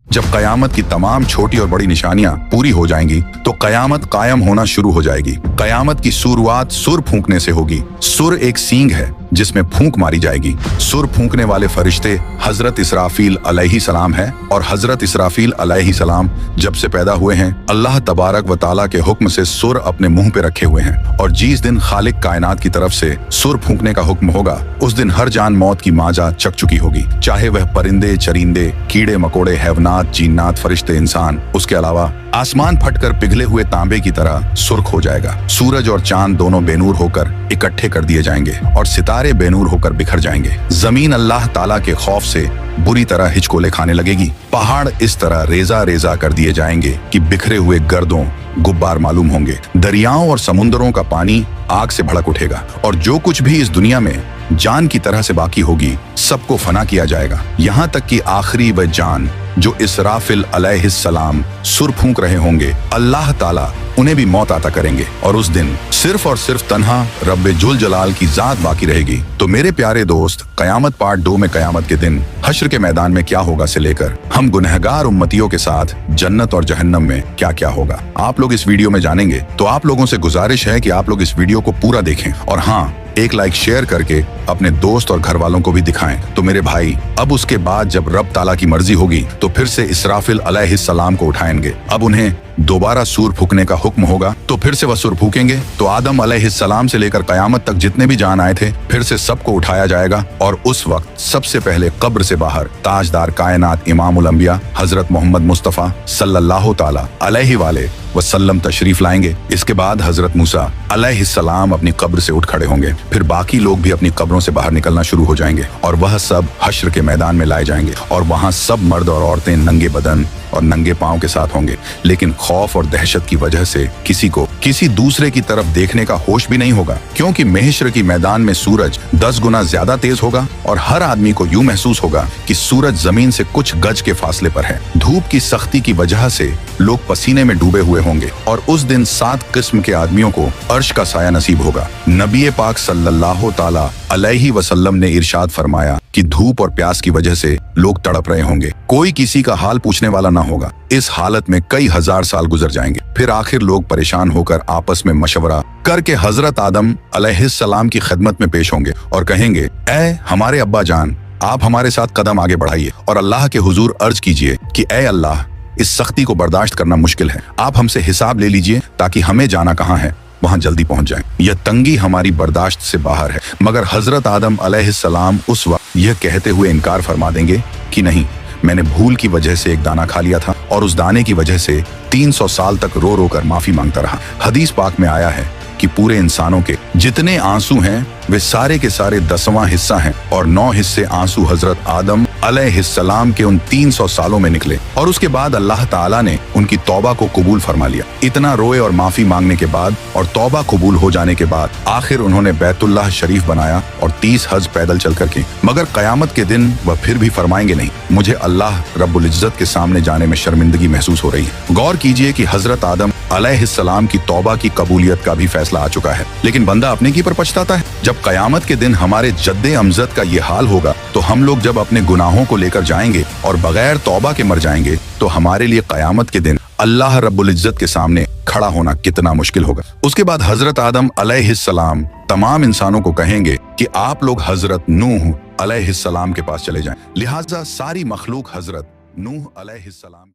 जब कयामत की तमाम छोटी और बड़ी निशानियां पूरी हो जाएंगी तो कयामत कायम होना शुरू हो जाएगी। कयामत की शुरुआत सुर फूंकने से होगी। सुर एक सींग है जिसमें फूंक मारी जाएगी। सुर फूंकने वाले फरिश्ते हजरत इसराफील अलैहि सलाम है, और हजरत इसराफील अलैहि सलाम जब से पैदा हुए हैं अल्लाह तबारक व ताला के हुक्म से सुर अपने मुंह पे रखे हुए हैं, और जिस दिन खालिक कायनात की तरफ से सुर फूंकने का हुक्म होगा उस दिन हर जान मौत की माजा चक चुकी होगी, चाहे वह परिंदे, चरिंदे, कीड़े मकोड़े, हैवनात, जिन्नात, फरिश्ते, इंसान। उसके अलावा आसमान फटकर पिघले हुए तांबे की तरह सुर्ख हो जाएगा। सूरज और चांद दोनों बेनूर होकर इकट्ठे कर दिए जाएंगे और सितारे बेनूर होकर बिखर जाएंगे। जमीन अल्लाह ताला के खौफ से बुरी तरह हिचकोले खाने लगेगी। पहाड़ इस तरह रेजा रेजा कर दिए जाएंगे कि बिखरे हुए गर्दों गुब्बार मालूम होंगे। दरियाओं और समुद्रों का पानी आग से भड़क उठेगा, और जो कुछ भी इस दुनिया में जान की तरह से बाकी होगी सबको फना किया जाएगा, यहाँ तक कि आखिरी वह जान जो इसराफिल अलैहिस्सलाम सुर फूंक रहे होंगे, अल्लाह ताला उन्हें भी मौत अता करेंगे, और उस दिन सिर्फ और सिर्फ तन्हा रब्बे जुल जलाल की जात बाकी रहेगी। तो मेरे प्यारे दोस्त, कयामत पार्ट 2 में कयामत के दिन हश्र के मैदान में क्या होगा से लेकर हम गुनहगार उम्मतियों के साथ जन्नत और जहन्नम में क्या क्या होगा, आप लोग इस वीडियो में जानेंगे। तो आप लोगों से गुजारिश है कि आप लोग इस वीडियो को पूरा देखें, और हाँ, एक लाइक शेयर करके अपने दोस्त और घर वालों को भी दिखाएं। तो मेरे भाई, अब उसके बाद जब रब ताला की मर्जी होगी तो फिर से इसराफिल अलैहिस्सलाम को उठाएंगे। अब उन्हें दोबारा सूर फूकने का हुक्म होगा तो फिर से वह सूर फूकेंगे। तो आदम अलैहिस्सलाम से लेकर कयामत तक जितने भी जान आए थे फिर से सबको उठाया जाएगा, और उस वक्त सबसे पहले कब्र से बाहर ताजदार कायनात इमामुल अंबिया हजरत मोहम्मद मुस्तफ़ा सल्लल्लाहु ताला अलैहि वसल्लम तशरीफ लाएंगे। इसके बाद हजरत मूसा अलैहिस्सलाम अपनी कब्र से उठ खड़े होंगे। फिर बाकी लोग भी अपनी कब्रों से बाहर निकलना शुरू हो जाएंगे, और वह सब हश्र के मैदान में लाए जाएंगे, और वहां सब मर्द और औरतें नंगे बदन और नंगे पांव के साथ होंगे। लेकिन खौफ और दहशत की वजह से किसी को किसी दूसरे की तरफ देखने का होश भी नहीं होगा, क्योंकि महशर की मैदान में सूरज 10 गुना ज्यादा तेज होगा, और हर आदमी को यूं महसूस होगा कि सूरज जमीन से कुछ गज के फासले पर है। धूप की सख्ती की वजह से लोग पसीने में डूबे हुए होंगे, और उस दिन 7 किस्म के आदमियों को अर्श का साया नसीब होगा। नबी पाक सल्लल्लाहु ताला अलैहि वसल्लम ने इरशाद फरमाया कि धूप और प्यास की वजह से लोग तड़प रहे होंगे, कोई किसी का हाल पूछने वाला ना होगा। इस हालत में कई हजार साल गुजर जाएंगे। फिर आखिर लोग परेशान होकर आपस में मशवरा करके हजरत आदम अलैहिस्सलाम की खिदमत में पेश होंगे और कहेंगे, ऐ हमारे अब्बा जान, आप हमारे साथ कदम आगे बढ़ाइए और अल्लाह के हुजूर अर्ज कीजिए कि ऐ अल्लाह, इस सख्ती को बर्दाश्त करना मुश्किल है, आप हमसे हिसाब ले लीजिए ताकि हमें जाना कहाँ है वहां जल्दी पहुंच जाएं। यह तंगी हमारी बर्दाश्त से बाहर है। मगर हजरत आदम अलैहिस्सलाम उस वक्त यह कहते हुए इनकार फरमा देंगे कि नहीं, मैंने भूल की वजह से एक दाना खा लिया था, और उस दाने की वजह से 300 साल तक रो रो कर माफी मांगता रहा। हदीस पाक में आया है कि पूरे इंसानों के जितने आंसू हैं वे सारे के सारे 10वां हिस्सा हैं, और 9 हिस्से आंसू हजरत आदम अलैहिस्सलाम के उन 300 सालों में निकले, और उसके बाद अल्लाह ताला ने उनकी तौबा को कबूल फरमा लिया। इतना रोए और माफी मांगने के बाद और तौबा कबूल हो जाने के बाद आखिर उन्होंने बैतुल्लाह शरीफ बनाया और 30 हज पैदल चल कर की। मगर कयामत के दिन वह फिर भी फरमाएंगे, नहीं, मुझे अल्लाह रब्बुल इज्जत के सामने जाने में शर्मिंदगी महसूस हो रही है। गौर कीजिए कि हजरत आदम अलैहिस्सलाम की तौबा की कबूलियत का भी फैसला आ चुका है, लेकिन बंदा अपने की पर पछताता है। जब कयामत के दिन हमारे जद्दे अमजद का ये हाल होगा तो हम लोग जब अपने गुनाहों को लेकर जाएंगे और बगैर तौबा के मर जाएंगे तो हमारे लिए कयामत के दिन अल्लाह रब्बुल इज्जत के सामने खड़ा होना कितना मुश्किल होगा। उसके बाद हजरत आदम अलैहिस्सलाम तमाम इंसानों को कहेंगे कि आप लोग हजरत नूह अलैहिस्सलाम के पास चले जाएं। लिहाजा सारी मखलूक हजरत नूह अलैहिस्सलाम